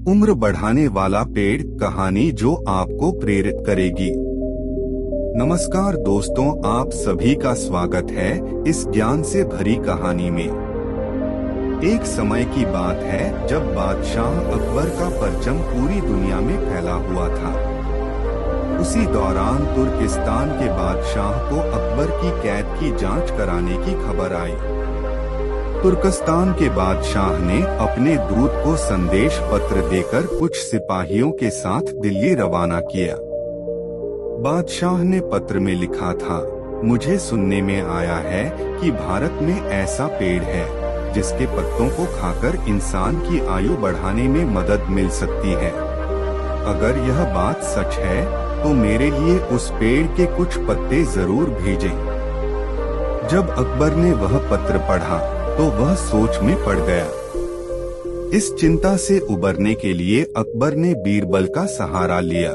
उम्र बढ़ाने वाला पेड़, कहानी जो आपको प्रेरित करेगी। नमस्कार दोस्तों, आप सभी का स्वागत है इस ज्ञान से भरी कहानी में। एक समय की बात है जब बादशाह अकबर का परचम पूरी दुनिया में फैला हुआ था। उसी दौरान तुर्किस्तान के बादशाह को अकबर की कैद की जांच कराने की खबर आई। तुर्किस्तान के बादशाह ने अपने दूत को संदेश पत्र देकर कुछ सिपाहियों के साथ दिल्ली रवाना किया। बादशाह ने पत्र में लिखा था, मुझे सुनने में आया है कि भारत में ऐसा पेड़ है जिसके पत्तों को खाकर इंसान की आयु बढ़ाने में मदद मिल सकती है। अगर यह बात सच है तो मेरे लिए उस पेड़ के कुछ पत्ते जरूर भेजें। जब अकबर ने वह पत्र पढ़ा तो वह सोच में पड़ गया। इस चिंता से उबरने के लिए अकबर ने बीरबल का सहारा लिया।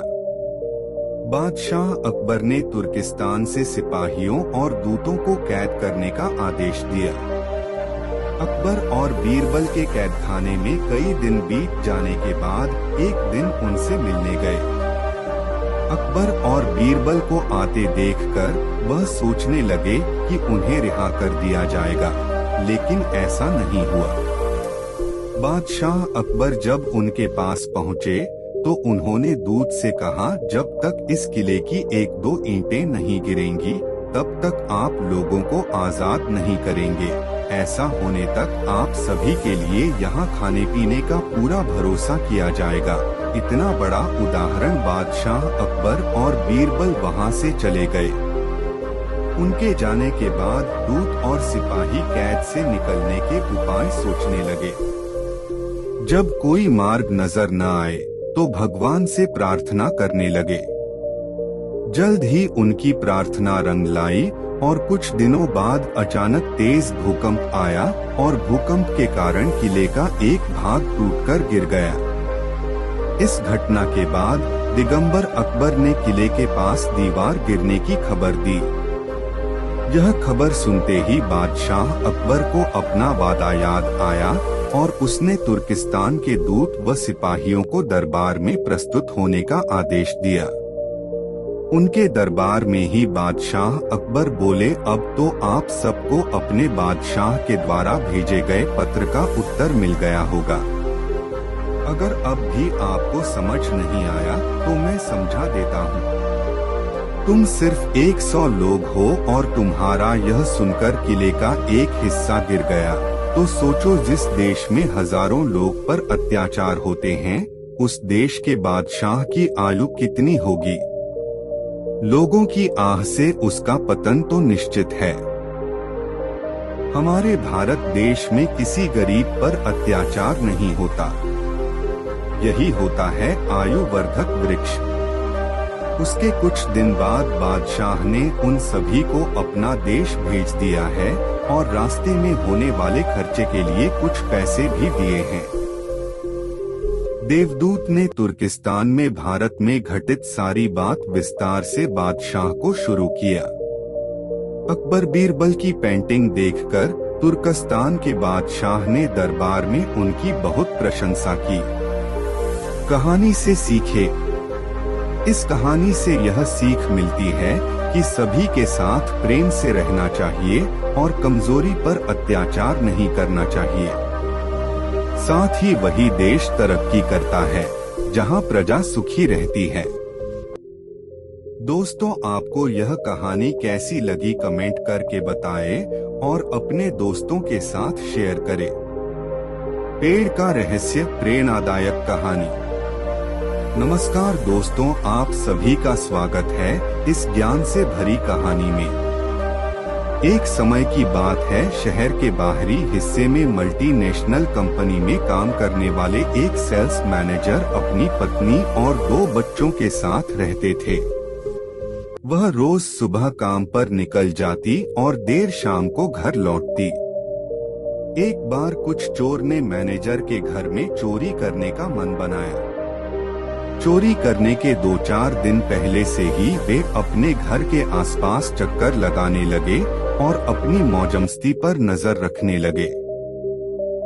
बादशाह अकबर ने तुर्किस्तान से सिपाहियों और दूतों को कैद करने का आदेश दिया। अकबर और बीरबल के कैदखाने में कई दिन बीत जाने के बाद एक दिन उनसे मिलने गए। अकबर और बीरबल को आते देखकर वह सोचने लगे कि उन्हें रिहा कर दिया जाएगा, लेकिन ऐसा नहीं हुआ। बादशाह अकबर जब उनके पास पहुँचे तो उन्होंने दूत से कहा, जब तक इस किले की एक दो ईंटें नहीं गिरेंगी तब तक आप लोगों को आजाद नहीं करेंगे। ऐसा होने तक आप सभी के लिए यहाँ खाने पीने का पूरा भरोसा किया जाएगा। इतना बड़ा उदाहरण बादशाह अकबर और बीरबल वहाँ से चले गए। उनके जाने के बाद दूत और सिपाही कैद से निकलने के उपाय सोचने लगे। जब कोई मार्ग नजर न आए तो भगवान से प्रार्थना करने लगे। जल्द ही उनकी प्रार्थना रंग लाई और कुछ दिनों बाद अचानक तेज भूकंप आया और भूकंप के कारण किले का एक भाग टूटकर गिर गया। इस घटना के बाद दिगंबर अकबर ने किले के पास दीवार गिरने की खबर दी। यह खबर सुनते ही बादशाह अकबर को अपना वादा याद आया और उसने तुर्किस्तान के दूत व सिपाहियों को दरबार में प्रस्तुत होने का आदेश दिया। उनके दरबार में ही बादशाह अकबर बोले, अब तो आप सबको अपने बादशाह के द्वारा भेजे गए पत्र का उत्तर मिल गया होगा। अगर अब भी आपको समझ नहीं आया तो मैं समझा देता हूँ। तुम सिर्फ 100 लोग हो और तुम्हारा यह सुनकर किले का एक हिस्सा गिर गया, तो सोचो जिस देश में हजारों लोग पर अत्याचार होते हैं, उस देश के बादशाह की आयु कितनी होगी। लोगों की आह से उसका पतन तो निश्चित है। हमारे भारत देश में किसी गरीब पर अत्याचार नहीं होता। यही होता है आयुवर्धक वृक्ष। उसके कुछ दिन बाद बादशाह ने उन सभी को अपना देश भेज दिया है और रास्ते में होने वाले खर्चे के लिए कुछ पैसे भी दिए हैं। देवदूत ने तुर्किस्तान में भारत में घटित सारी बात विस्तार से बादशाह को शुरू किया। अकबर बीरबल की पेंटिंग देखकर तुर्किस्तान के बादशाह ने दरबार में उनकी बहुत प्रशंसा की। कहानी से सीखे। इस कहानी से यह सीख मिलती है कि सभी के साथ प्रेम से रहना चाहिए और कमजोरी पर अत्याचार नहीं करना चाहिए। साथ ही वही देश तरक्की करता है जहां प्रजा सुखी रहती है। दोस्तों, आपको यह कहानी कैसी लगी कमेंट करके बताएं और अपने दोस्तों के साथ शेयर करें। पेड़ का रहस्य, प्रेरणादायक कहानी। नमस्कार दोस्तों, आप सभी का स्वागत है इस ज्ञान से भरी कहानी में। एक समय की बात है, शहर के बाहरी हिस्से में मल्टीनेशनल कंपनी में काम करने वाले एक सेल्स मैनेजर अपनी पत्नी और 2 बच्चों के साथ रहते थे। वह रोज सुबह काम पर निकल जाती और देर शाम को घर लौटती। एक बार कुछ चोर ने मैनेजर के घर में चोरी करने का मन बनाया। चोरी करने के 2-4 दिन पहले से ही वे अपने घर के आसपास चक्कर लगाने लगे और अपनी मौजमस्ती पर नजर रखने लगे।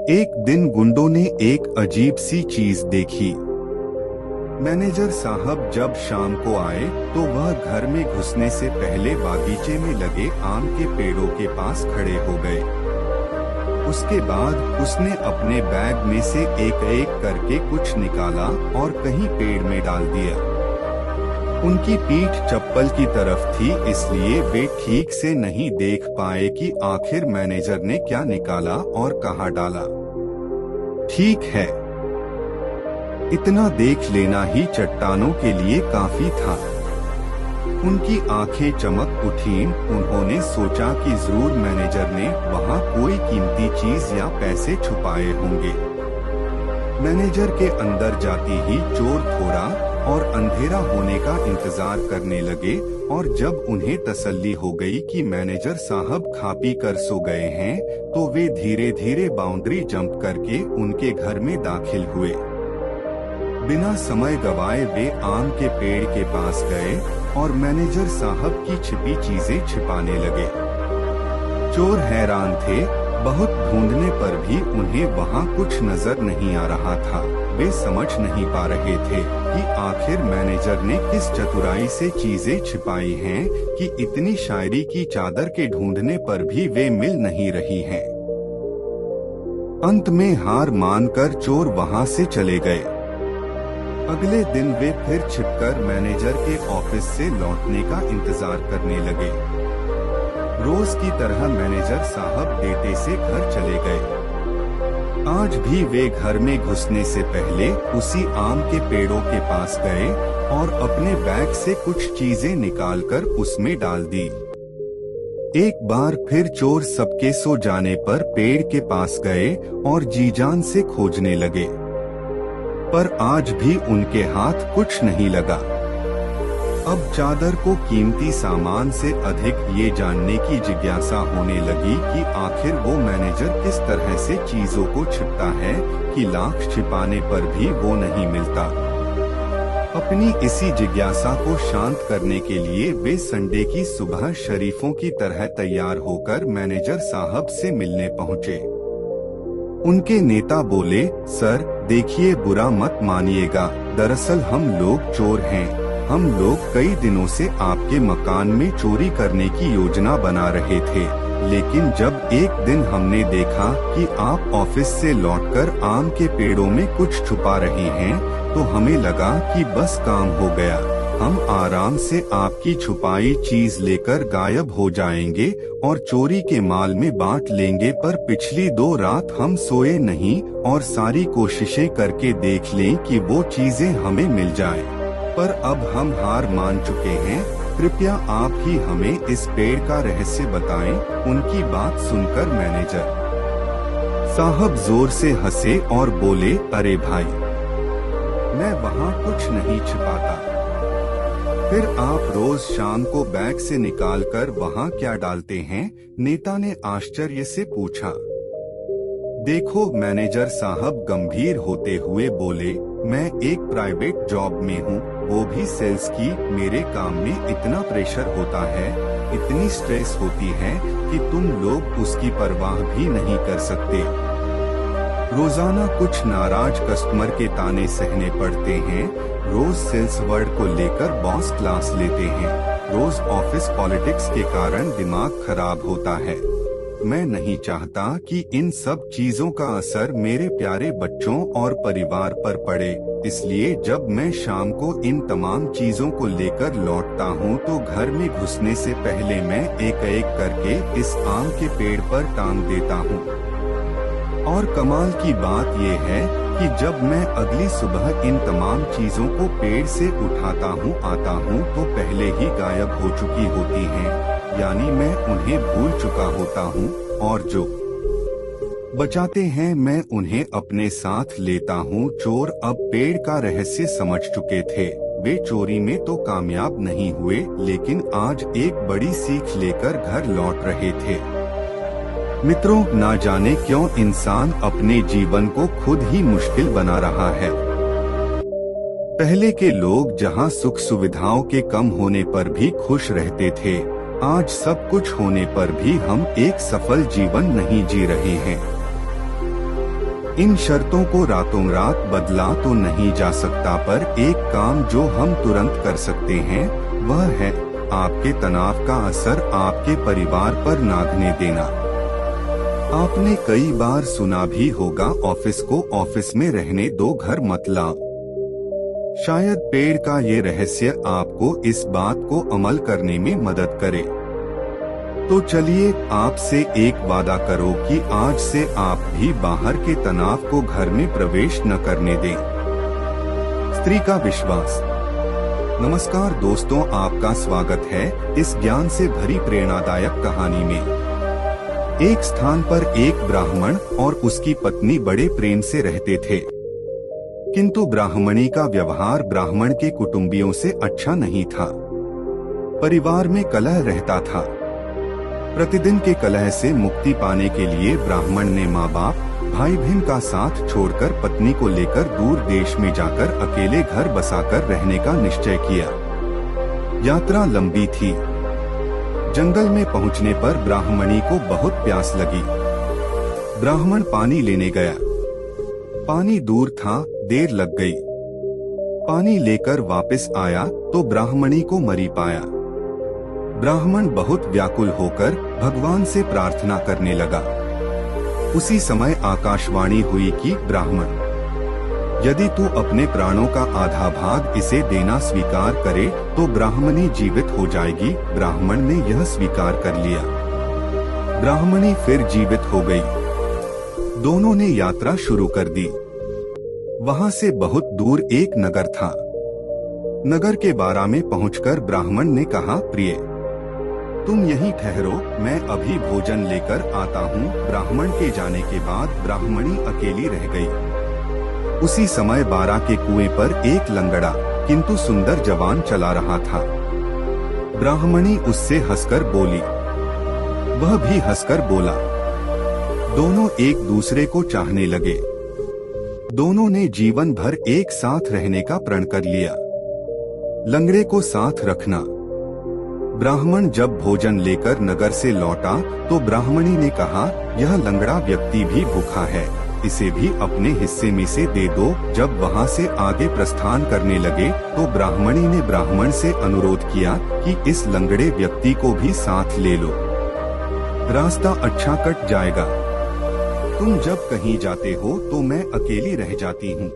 एक दिन गुंडों ने एक अजीब सी चीज देखी। मैनेजर साहब जब शाम को आए तो वह घर में घुसने से पहले बागीचे में लगे आम के पेड़ों के पास खड़े हो गए। उसके बाद उसने अपने बैग में से एक एक करके कुछ निकाला और कहीं पेड़ में डाल दिया। उनकी पीठ चप्पल की तरफ थी, इसलिए वे ठीक से नहीं देख पाए कि आखिर मैनेजर ने क्या निकाला और कहाँ डाला। ठीक है, इतना देख लेना ही चट्टानों के लिए काफी था। उनकी आंखें चमक उठीं। उन्होंने सोचा कि जरूर मैनेजर ने वहाँ कोई कीमती चीज या पैसे छुपाए होंगे। मैनेजर के अंदर जाती ही चोर थोड़ा और अंधेरा होने का इंतजार करने लगे, और जब उन्हें तसल्ली हो गई कि मैनेजर साहब खा पी कर सो गए हैं, तो वे धीरे धीरे बाउंड्री जंप करके उनके घर में दाखिल हुए। बिना समय गवाए वे आम के पेड़ के पास गए और मैनेजर साहब की छिपी चीजें छिपाने लगे। चोर हैरान थे, बहुत ढूंढने पर भी उन्हें वहाँ कुछ नजर नहीं आ रहा था। वे समझ नहीं पा रहे थे कि आखिर मैनेजर ने किस चतुराई से चीजें छिपाई हैं कि इतनी शायरी की चादर के ढूंढने पर भी वे मिल नहीं रही हैं। अंत में हार मानकर चोर वहाँ से चले गए। अगले दिन वे फिर छिपकर मैनेजर के ऑफिस से लौटने का इंतजार करने लगे। रोज की तरह मैनेजर साहब देते से घर चले गए। आज भी वे घर में घुसने से पहले उसी आम के पेड़ों के पास गए और अपने बैग से कुछ चीजें निकालकर उसमें डाल दी। एक बार फिर चोर सबके सो जाने पर पेड़ के पास गए और जी जान से खोजने लगे, पर आज भी उनके हाथ कुछ नहीं लगा। अब चादर को कीमती सामान से अधिक ये जानने की जिज्ञासा होने लगी कि आखिर वो मैनेजर किस तरह से चीजों को छिपता है कि लाख छिपाने पर भी वो नहीं मिलता। अपनी इसी जिज्ञासा को शांत करने के लिए वे संडे की सुबह शरीफों की तरह तैयार होकर मैनेजर साहब से मिलने पहुँचे। उनके नेता बोले, सर देखिए, बुरा मत मानिएगा, दरअसल हम लोग चोर हैं। हम लोग कई दिनों से आपके मकान में चोरी करने की योजना बना रहे थे, लेकिन जब एक दिन हमने देखा कि आप ऑफिस से लौटकर आम के पेड़ों में कुछ छुपा रहे हैं, तो हमें लगा कि बस काम हो गया। हम आराम से आपकी छुपाई चीज लेकर गायब हो जाएंगे और चोरी के माल में बांट लेंगे। पर पिछली 2 रात हम सोए नहीं और सारी कोशिशें करके देख लें कि वो चीजें हमें मिल जाएं। पर अब हम हार मान चुके हैं। कृपया आप ही हमें इस पेड़ का रहस्य बताएं। उनकी बात सुनकर मैनेजर साहब जोर से हंसे और बोले, अरे भाई, मैं वहाँ कुछ नहीं छिपाता। फिर आप रोज शाम को बैग से निकालकर वहाँ क्या डालते हैं? नेता ने आश्चर्य से पूछा। देखो, मैनेजर साहब गंभीर होते हुए बोले, मैं एक प्राइवेट जॉब में हूँ, वो भी सेल्स की। मेरे काम में इतना प्रेशर होता है, इतनी स्ट्रेस होती है कि तुम लोग उसकी परवाह भी नहीं कर सकते। रोजाना कुछ नाराज कस्टमर के ताने सहने पड़ते हैं, रोज सेल्स वर्ड को लेकर बॉस क्लास लेते हैं, रोज ऑफिस पॉलिटिक्स के कारण दिमाग खराब होता है। मैं नहीं चाहता कि इन सब चीजों का असर मेरे प्यारे बच्चों और परिवार पर पड़े, इसलिए जब मैं शाम को इन तमाम चीजों को लेकर लौटता हूँ तो घर में घुसने से पहले मैं एक एक करके इस आम के पेड़ पर टांग देता हूँ। और कमाल की बात ये है कि जब मैं अगली सुबह इन तमाम चीजों को पेड़ से उठाता हूँ आता हूँ तो पहले ही गायब हो चुकी होती हैं, यानी मैं उन्हें भूल चुका होता हूँ, और जो बचाते हैं मैं उन्हें अपने साथ लेता हूँ। चोर अब पेड़ का रहस्य समझ चुके थे। वे चोरी में तो कामयाब नहीं हुए, लेकिन आज एक बड़ी सीख लेकर घर लौट रहे थे। मित्रों, ना जाने क्यों इंसान अपने जीवन को खुद ही मुश्किल बना रहा है। पहले के लोग जहां सुख सुविधाओं के कम होने पर भी खुश रहते थे, आज सब कुछ होने पर भी हम एक सफल जीवन नहीं जी रहे हैं। इन शर्तों को रातों रात बदला तो नहीं जा सकता, पर एक काम जो हम तुरंत कर सकते हैं वह है आपके तनाव का असर आपके परिवार पर नागने देना। आपने कई बार सुना भी होगा, ऑफिस को ऑफिस में रहने दो, घर मत लाओ। शायद पेड़ का ये रहस्य आपको इस बात को अमल करने में मदद करे। तो चलिए आपसे एक वादा करो कि आज से आप भी बाहर के तनाव को घर में प्रवेश न करने दें। स्त्री का विश्वास। नमस्कार दोस्तों, आपका स्वागत है इस ज्ञान से भरी प्रेरणादायक कहानी में। एक स्थान पर एक ब्राह्मण और उसकी पत्नी बड़े प्रेम से रहते थे, किंतु ब्राह्मणी का व्यवहार ब्राह्मण के कुटुंबियों से अच्छा नहीं था। परिवार में कलह रहता था। प्रतिदिन के कलह से मुक्ति पाने के लिए ब्राह्मण ने माँ बाप, भाई बहन का साथ छोड़कर पत्नी को लेकर दूर देश में जाकर अकेले घर बसाकर रहने का निश्चय किया। यात्रा लंबी थी। जंगल में पहुंचने पर ब्राह्मणी को बहुत प्यास लगी। ब्राह्मण पानी लेने गया। पानी दूर था, देर लग गई। पानी लेकर वापस आया तो ब्राह्मणी को मरी पाया। ब्राह्मण बहुत व्याकुल होकर भगवान से प्रार्थना करने लगा। उसी समय आकाशवाणी हुई कि ब्राह्मण, यदि तू अपने प्राणों का आधा भाग इसे देना स्वीकार करे तो ब्राह्मणी जीवित हो जाएगी। ब्राह्मण ने यह स्वीकार कर लिया। ब्राह्मणी फिर जीवित हो गई। दोनों ने यात्रा शुरू कर दी। वहां से बहुत दूर एक नगर था। नगर के बारा में पहुंचकर ब्राह्मण ने कहा, प्रिय तुम यहीं ठहरो, मैं अभी भोजन लेकर आता हूँ। ब्राह्मण के जाने के बाद ब्राह्मणी अकेली रह गई। उसी समय बारा के कुएं पर एक लंगड़ा किंतु सुंदर जवान चला रहा था। ब्राह्मणी उससे हंसकर बोली, वह भी हंसकर बोला। दोनों एक दूसरे को चाहने लगे। दोनों ने जीवन भर एक साथ रहने का प्रण कर लिया। लंगड़े को साथ रखना। ब्राह्मण जब भोजन लेकर नगर से लौटा तो ब्राह्मणी ने कहा, यह लंगड़ा व्यक्ति भी भूखा है, इसे भी अपने हिस्से में से दे दो। जब वहां से आगे प्रस्थान करने लगे तो ब्राह्मणी ने ब्राह्मण से अनुरोध किया कि इस लंगड़े व्यक्ति को भी साथ ले लो, रास्ता अच्छा कट जाएगा। तुम जब कहीं जाते हो तो मैं अकेली रह जाती हूँ,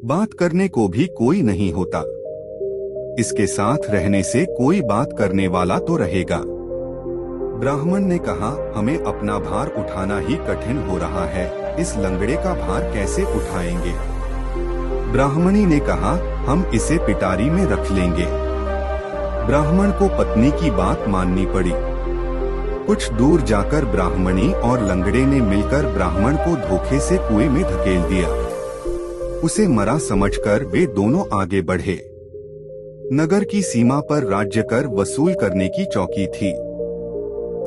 बात करने को भी कोई नहीं होता। इसके साथ रहने से कोई बात करने वाला तो रहेगा। ब्राह्मण ने कहा, हमें अपना भार उठाना ही कठिन हो रहा है, इस लंगड़े का भार कैसे उठाएंगे? ब्राह्मणी ने कहा, हम इसे पिटारी में रख लेंगे। ब्राह्मण को पत्नी की बात माननी पड़ी। कुछ दूर जाकर ब्राह्मणी और लंगड़े ने मिलकर ब्राह्मण को धोखे से कुएं में धकेल दिया। उसे मरा समझकर वे दोनों आगे बढ़े। नगर की सीमा पर राज्य कर वसूल करने की चौकी थी।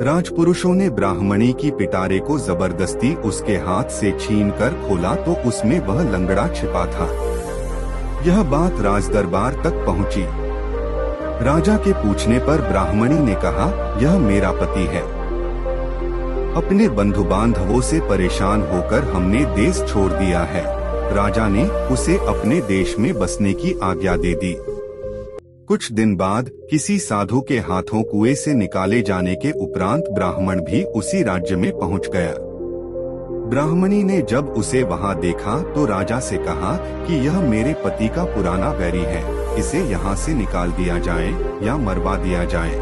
राजपुरुषों ने ब्राह्मणी की पिटारे को जबरदस्ती उसके हाथ से छीनकर खोला तो उसमें वह लंगड़ा छिपा था। यह बात राजदरबार तक पहुंची। राजा के पूछने पर ब्राह्मणी ने कहा, यह मेरा पति है। अपने बंधु बांधवों से परेशान होकर हमने देश छोड़ दिया है। राजा ने उसे अपने देश में बसने की आज्ञा दे दी। कुछ दिन बाद किसी साधु के हाथों कुएं से निकाले जाने के उपरांत ब्राह्मण भी उसी राज्य में पहुंच गया। ब्राह्मणी ने जब उसे वहां देखा तो राजा से कहा कि यह मेरे पति का पुराना वैरी है, इसे यहाँ से निकाल दिया जाए या मरवा दिया जाए।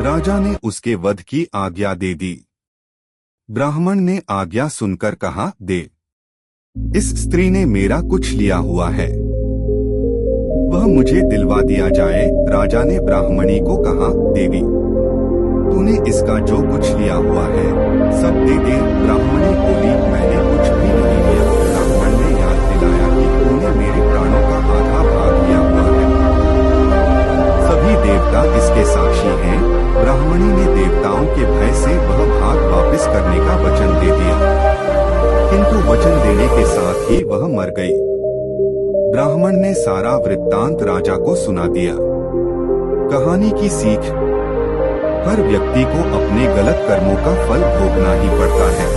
राजा ने उसके वध की आज्ञा दे दी। ब्राह्मण ने आज्ञा सुनकर कहा, दे, इस स्त्री ने मेरा कुछ लिया हुआ है, वह मुझे दिलवा दिया जाए। राजा ने ब्राह्मणी को कहा, देवी तूने इसका जो कुछ लिया हुआ है सब दे दे। ब्राह्मणी बोली, मैंने कुछ भी नहीं लिया। ब्राह्मण ने याद दिलाया कि तूने मेरे प्राणों का आधा भाग लिया हुआ है। सभी देवता इसके साक्षी हैं। ब्राह्मणी ने देवताओं के भय से वह भाग वापस करने का वचन दे दिया, किंतु वचन देने के साथ ही वह मर गई। ब्राह्मण ने सारा वृत्तांत राजा को सुना दिया। कहानी की सीख, हर व्यक्ति को अपने गलत कर्मों का फल भोगना ही पड़ता है।